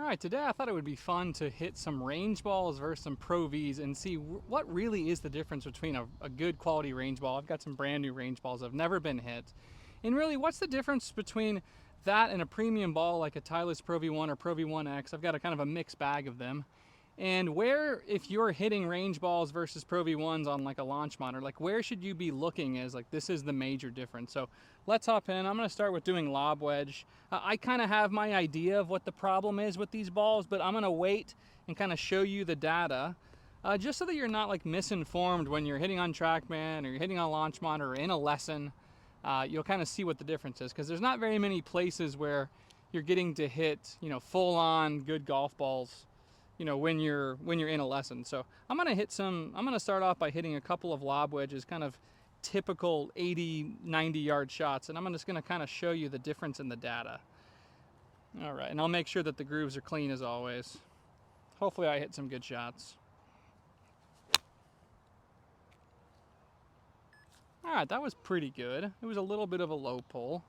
Alright, today I thought it would be fun to hit some range balls versus some Pro Vs and see what really is the difference between a good quality range ball. I've got some brand new range balls that have never been hit. And really, what's the difference between that and a premium ball like a Titleist Pro V1 or Pro V1X? I've got a kind of a mixed bag of them. And where, if you're hitting range balls versus Pro V1s on like a launch monitor, like where should you be looking as like this is the major difference? So let's hop in. I'm going to start with doing lob wedge. I kind of have my idea of what the problem is with these balls, but I'm going to wait and kind of show you the data just so that you're not like misinformed when you're hitting on Trackman or you're hitting on launch monitor or in a lesson. You'll kind of see what the difference is, because there's not very many places where you're getting to hit, you know, full on good golf balls, you know, when you're in a lesson. So I'm gonna start off by hitting a couple of lob wedges, kind of typical 80-90 yard shots, and I'm just gonna kind of show you the difference in the data. All right, and I'll make sure that the grooves are clean as always. Hopefully I hit some good shots. All right, that was pretty good. It was a little bit of a low pull.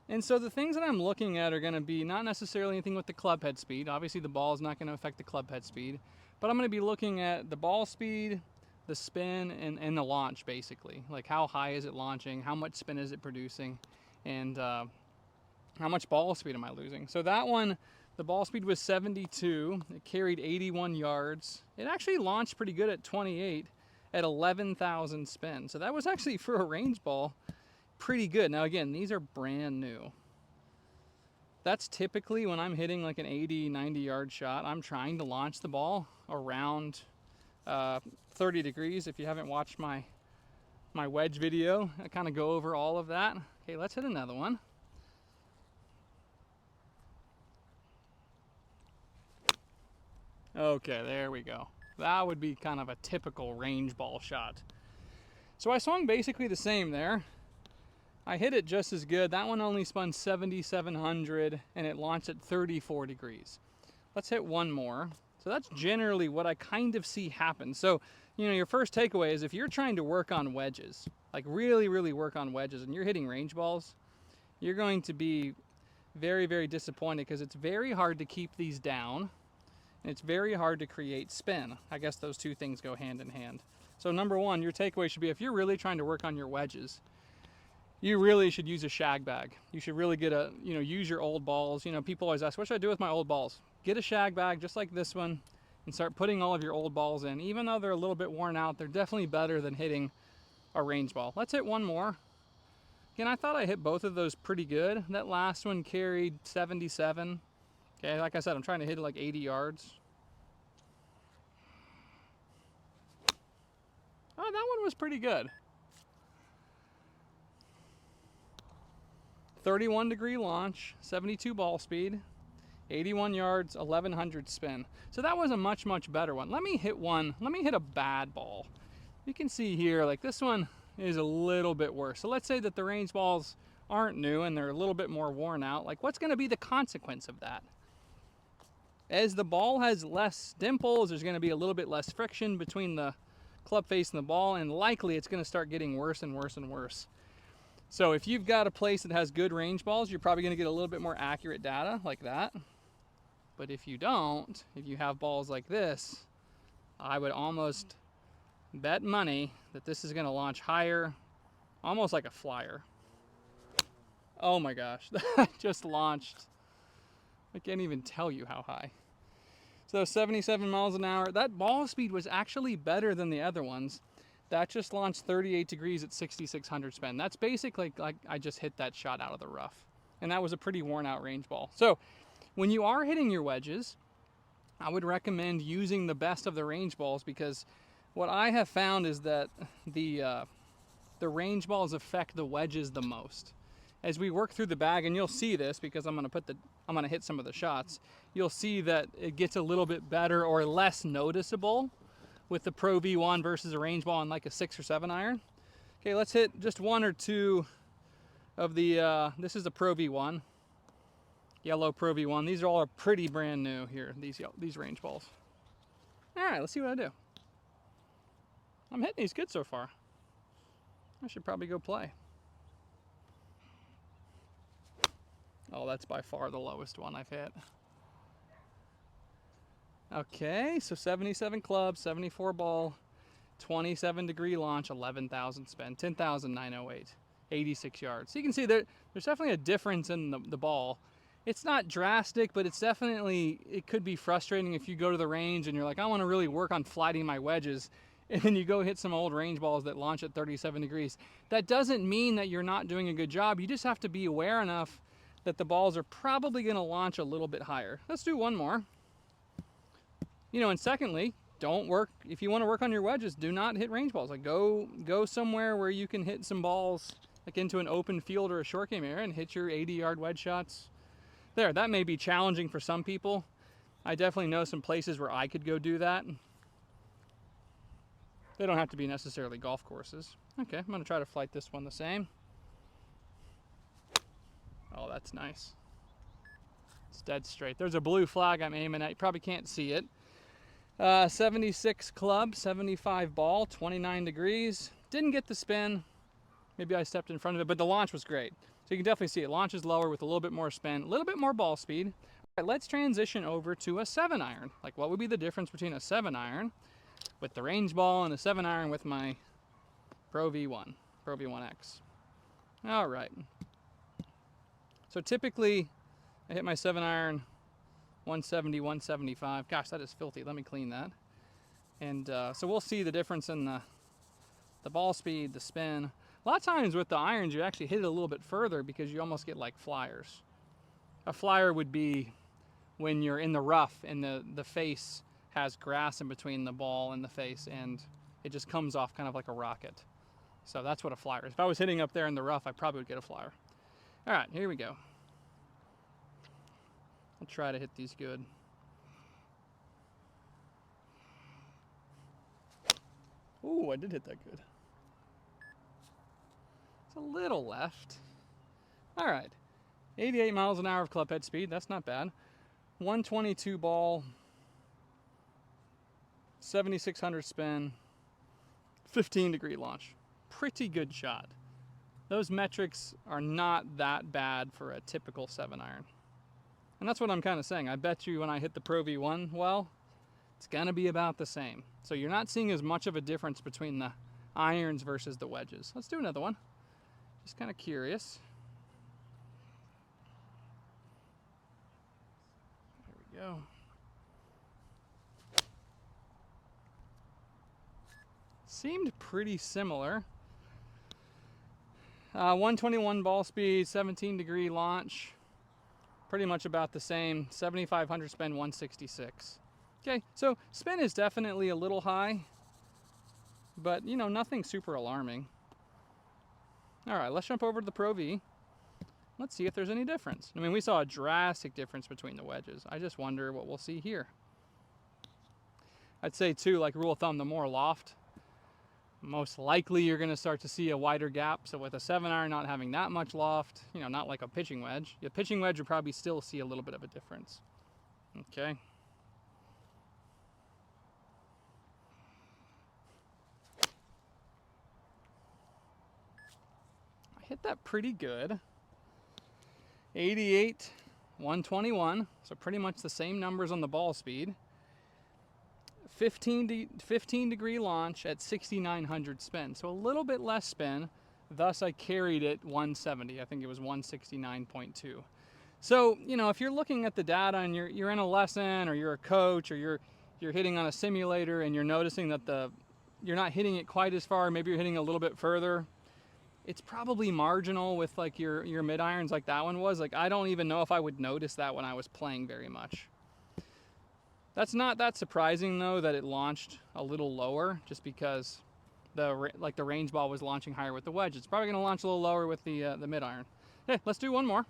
And so the things that I'm looking at are going to be not necessarily anything with the club head speed. Obviously the ball is not going to affect the club head speed, but I'm going to be looking at the ball speed, the spin, and the launch basically. Like how high is it launching, how much spin is it producing, and how much ball speed am I losing. So that one, the ball speed was 72, it carried 81 yards. It actually launched pretty good at 28 at 11,000 spin. So that was actually, for a range ball, pretty good. Now again, these are brand new. That's typically when I'm hitting like an 80-90 yard shot, I'm trying to launch the ball around 30 degrees. If you haven't watched my wedge video, I kind of go over all of that. Okay, let's hit another one. Okay, there we go. That would be kind of a typical range ball shot. So I swung basically the same there. I hit it just as good. That one only spun 7,700 and it launched at 34 degrees. Let's hit one more. So that's generally what I kind of see happen. So, you know, your first takeaway is if you're trying to work on wedges, like really work on wedges, and you're hitting range balls, you're going to be very, very disappointed because it's very hard to keep these down and it's very hard to create spin. I guess those two things go hand in hand. So number one, your takeaway should be if you're really trying to work on your wedges, you really should use a shag bag. You should really get use your old balls. You know, people always ask, what should I do with my old balls? Get a shag bag just like this one and start putting all of your old balls in. Even though they're a little bit worn out, they're definitely better than hitting a range ball. Let's hit one more. Again, I thought I hit both of those pretty good. That last one carried 77. Okay, like I said, I'm trying to hit it like 80 yards. Oh, that one was pretty good. 31 degree launch, 72 ball speed, 81 yards, 1100 spin. So that was a much better one. Let me hit a bad ball. You can see here, like this one is a little bit worse. So let's say that the range balls aren't new and they're a little bit more worn out. Like what's gonna be the consequence of that? As the ball has less dimples, there's gonna be a little bit less friction between the club face and the ball, and likely it's gonna start getting worse and worse. So if you've got a place that has good range balls, you're probably going to get a little bit more accurate data like that. But if you don't, if you have balls like this, I would almost bet money that this is going to launch higher, almost like a flyer. Oh my gosh, that just launched. I can't even tell you how high. So 77 miles an hour. That ball speed was actually better than the other ones. That just launched 38 degrees at 6,600 spin. That's basically like I just hit that shot out of the rough. And that was a pretty worn out range ball. So when you are hitting your wedges, I would recommend using the best of the range balls, because what I have found is that the range balls affect the wedges the most. As we work through the bag, and you'll see this because I'm gonna hit some of the shots, you'll see that it gets a little bit better or less noticeable with the Pro V1 versus a range ball on like a 6 or 7 iron. Okay, let's hit just one or two of the, this is the Pro V1, yellow Pro V1. These are all pretty brand new here, these range balls. All right, let's see what I do. I'm hitting these good so far. I should probably go play. Oh, that's by far the lowest one I've hit. Okay, so 77 club, 74 ball, 27-degree launch, 11,000 spin, 10,908, 86 yards. So you can see there's definitely a difference in the ball. It's not drastic, but it's definitely, it could be frustrating if you go to the range and you're like, I want to really work on flattening my wedges, and then you go hit some old range balls that launch at 37 degrees. That doesn't mean that you're not doing a good job. You just have to be aware enough that the balls are probably going to launch a little bit higher. Let's do one more. And secondly, don't work, if you want to work on your wedges, do not hit range balls. Like go somewhere where you can hit some balls like into an open field or a short game area and hit your 80-yard wedge shots. There, that may be challenging for some people. I definitely know some places where I could go do that. They don't have to be necessarily golf courses. Okay, I'm going to try to flight this one the same. Oh, that's nice. It's dead straight. There's a blue flag I'm aiming at. You probably can't see it. 76 club, 75 ball, 29 degrees. Didn't get the spin. Maybe I stepped in front of it, but the launch was great. So you can definitely see it. Launch is lower with a little bit more spin, a little bit more ball speed. All right, let's transition over to a 7-iron. Like, what would be the difference between a 7-iron with the range ball and a 7-iron with my Pro V1X? All right. So typically, I hit my 7-iron 170, 175. Gosh, that is filthy. Let me clean that. And so we'll see the difference in the ball speed, the spin. A lot of times with the irons, you actually hit it a little bit further because you almost get like flyers. A flyer would be when you're in the rough and the face has grass in between the ball and the face, and it just comes off kind of like a rocket. So that's what a flyer is. If I was hitting up there in the rough, I probably would get a flyer. All right, here we go. I'll try to hit these good. Ooh, I did hit that good. It's a little left. All right, 88 miles an hour of club head speed. That's not bad. 122 ball, 7,600 spin, 15-degree launch. Pretty good shot. Those metrics are not that bad for a typical 7-iron. And that's what I'm kind of saying. I bet you when I hit the Pro V1 well, it's going to be about the same. So you're not seeing as much of a difference between the irons versus the wedges. Let's do another one. Just kind of curious. There we go. Seemed pretty similar. 121 ball speed, 17-degree launch. Pretty much about the same. 7,500 spin, 166. Okay, so spin is definitely a little high, but nothing super alarming. All right, let's jump over to the Pro V. Let's see if there's any difference. I mean, we saw a drastic difference between the wedges. I just wonder what we'll see here. I'd say too, like rule of thumb, the more loft, most likely you're going to start to see a wider gap. So with a 7-iron not having that much loft, not like a pitching wedge. Your pitching wedge would probably still see a little bit of a difference. Okay. I hit that pretty good. 88, 121. So pretty much the same numbers on the ball speed. 15-degree launch at 6,900 spin. So a little bit less spin. Thus, I carried it 170. I think it was 169.2. So, if you're looking at the data and you're in a lesson or you're a coach or you're hitting on a simulator and you're noticing that you're not hitting it quite as far, maybe you're hitting a little bit further, it's probably marginal with like your mid-irons like that one was. Like, I don't even know if I would notice that when I was playing very much. That's not that surprising though that it launched a little lower, just because the range ball was launching higher with the wedge. It's probably going to launch a little lower with the mid iron. Hey, let's do one more.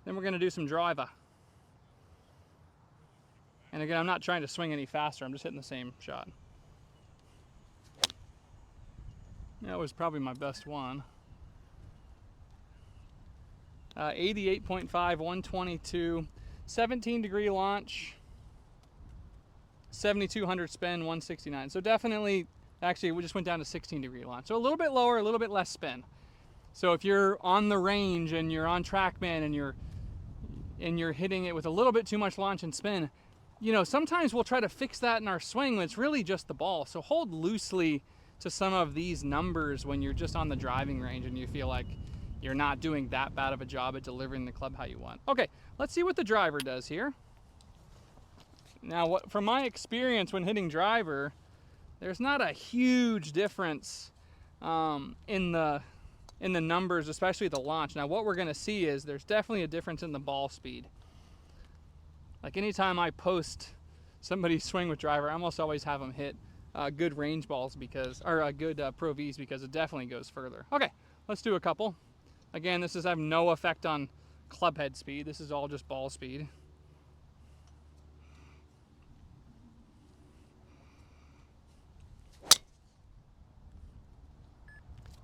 Then we're going to do some driver. And again, I'm not trying to swing any faster. I'm just hitting the same shot. That was probably my best one. 88.5, 122, 17-degree launch. 7,200 spin, 169. So definitely, actually, we just went down to 16-degree launch. So a little bit lower, a little bit less spin. So if you're on the range and you're on Trackman and you're hitting it with a little bit too much launch and spin, you know, sometimes we'll try to fix that in our swing when it's really just the ball. So hold loosely to some of these numbers when you're just on the driving range and you feel like you're not doing that bad of a job at delivering the club how you want. Okay, let's see what the driver does here. Now, from my experience when hitting driver, there's not a huge difference in the numbers, especially at the launch. Now, what we're going to see is there's definitely a difference in the ball speed. Like anytime I post somebody's swing with driver, I almost always have them hit good range balls or good Pro Vs because it definitely goes further. Okay, let's do a couple. Again, this is have no effect on club head speed. This is all just ball speed.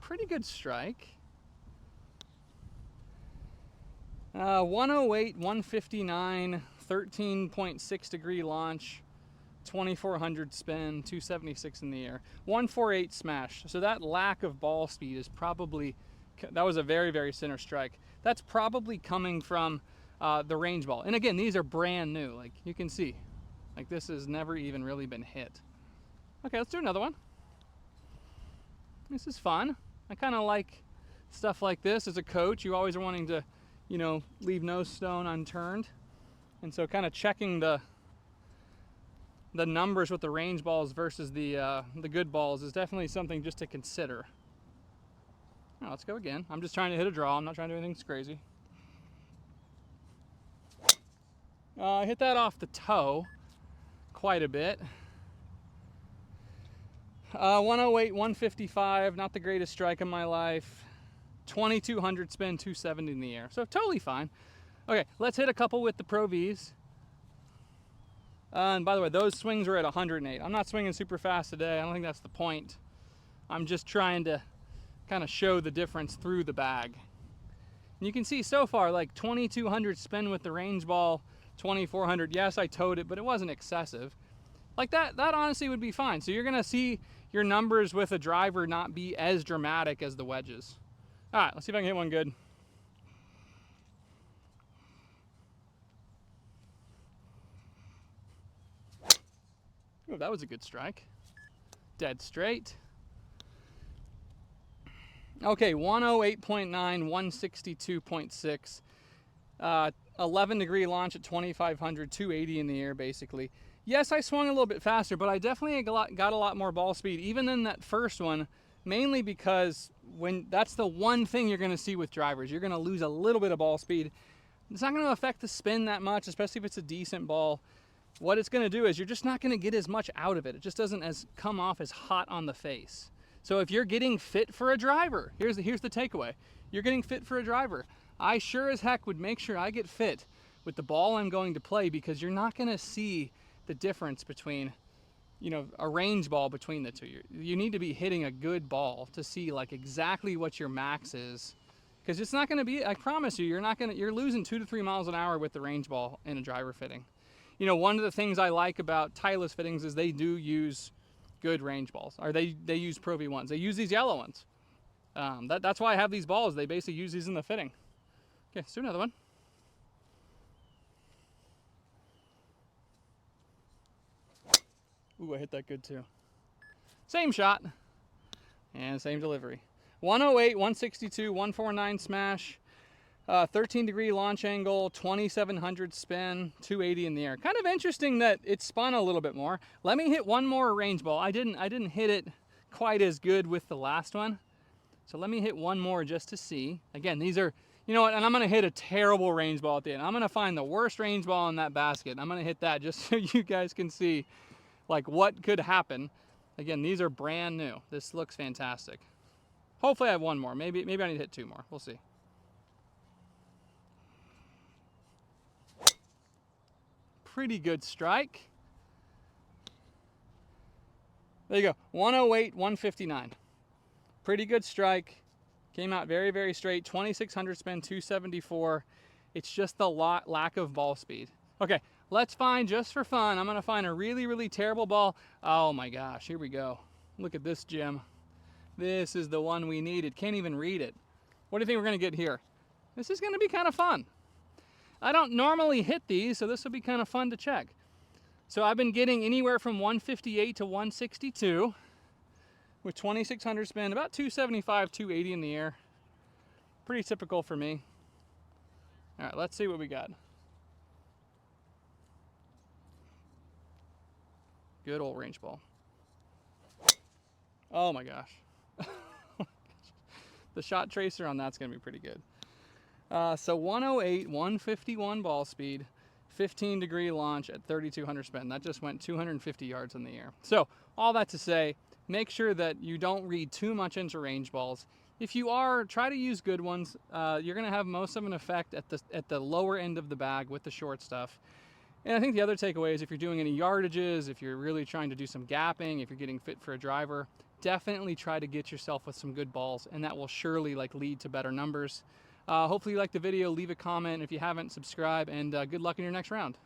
Pretty good strike. 108, 159, 13.6 degree launch, 2400 spin, 276 in the air, 148 smash. So that lack of ball speed is probably, that was a very, very center strike. That's probably coming from the range ball. And again, these are brand new. Like you can see, like this has never even really been hit. Okay, let's do another one. This is fun. I kind of like stuff like this. As a coach, you always are wanting to, you know, leave no stone unturned. And so kind of checking the numbers with the range balls versus the good balls is definitely something just to consider. Now let's go again. I'm just trying to hit a draw. I'm not trying to do anything crazy. I hit that off the toe quite a bit. 108, 155, not the greatest strike in my life. 2200 spin, 270 in the air. So totally fine. Okay, let's hit a couple with the Pro Vs. And by the way, those swings are at 108. I'm not swinging super fast today. I don't think that's the point. I'm just trying to kind of show the difference through the bag. And you can see so far, like 2200 spin with the range ball, 2400. Yes, I towed it, but it wasn't excessive. Like that honestly would be fine. So you're gonna see your numbers with a driver not be as dramatic as the wedges. All right, let's see if I can hit one good. Ooh, that was a good strike. Dead straight. Okay, 108.9, 162.6. 11 degree launch at 2500, 280 in the air basically. Yes, I swung a little bit faster, but I definitely got a lot more ball speed, even in that first one, mainly because that's the one thing you're going to see with drivers. You're going to lose a little bit of ball speed. It's not going to affect the spin that much, especially if it's a decent ball. What it's going to do is you're just not going to get as much out of it. It just doesn't come off as hot on the face. So if you're getting fit for a driver, here's the takeaway. You're getting fit for a driver. I sure as heck would make sure I get fit with the ball I'm going to play, because you're not going to see the difference between, you know, a range ball between the two. You need to be hitting a good ball to see like exactly what your max is, because it's not going to be, I promise you, you're losing 2 to 3 miles an hour with the range ball in a driver fitting. You know, one of the things I like about Titleist fittings is they do use good range balls, or they use Pro V1s. They use these yellow ones. That's why I have these balls. They basically use these in the fitting. Okay, let's do another one. Ooh, I hit that good too. Same shot and same delivery. 108, 162, 149 smash, 13 degree launch angle, 2700 spin, 280 in the air. Kind of interesting that it spun a little bit more. Let me hit one more range ball. I didn't hit it quite as good with the last one. So let me hit one more just to see. Again, these are, you know what, and I'm gonna hit a terrible range ball at the end. I'm gonna find the worst range ball in that basket, and I'm gonna hit that just so you guys can see like what could happen. Again, these are brand new. This looks fantastic. Hopefully I have one more. Maybe I need to hit 2 more. We'll see. Pretty good strike. There you go. 108, 159. Pretty good strike. Came out very, very straight. 2600 spin, 274. It's just the lack of ball speed. Okay, let's find, just for fun, I'm going to find a really, really terrible ball. Oh my gosh, here we go. Look at this gem. This is the one we needed. Can't even read it. What do you think we're going to get here? This is going to be kind of fun. I don't normally hit these, so this will be kind of fun to check. So I've been getting anywhere from 158 to 162 with 2600 spin, about 275, 280 in the air. Pretty typical for me. All right, let's see what we got. Good old range ball. Oh my gosh. The shot tracer on that's gonna be pretty good. So 108, 151 ball speed, 15-degree launch at 3200 spin. That just went 250 yards in the air. So all that to say, make sure that you don't read too much into range balls. If you are, try to use good ones. You're gonna have most of an effect at the lower end of the bag with the short stuff. And I think the other takeaway is if you're doing any yardages, if you're really trying to do some gapping, if you're getting fit for a driver, definitely try to get yourself with some good balls, and that will surely lead to better numbers. Hopefully you liked the video. Leave a comment. If you haven't, subscribe, and good luck in your next round.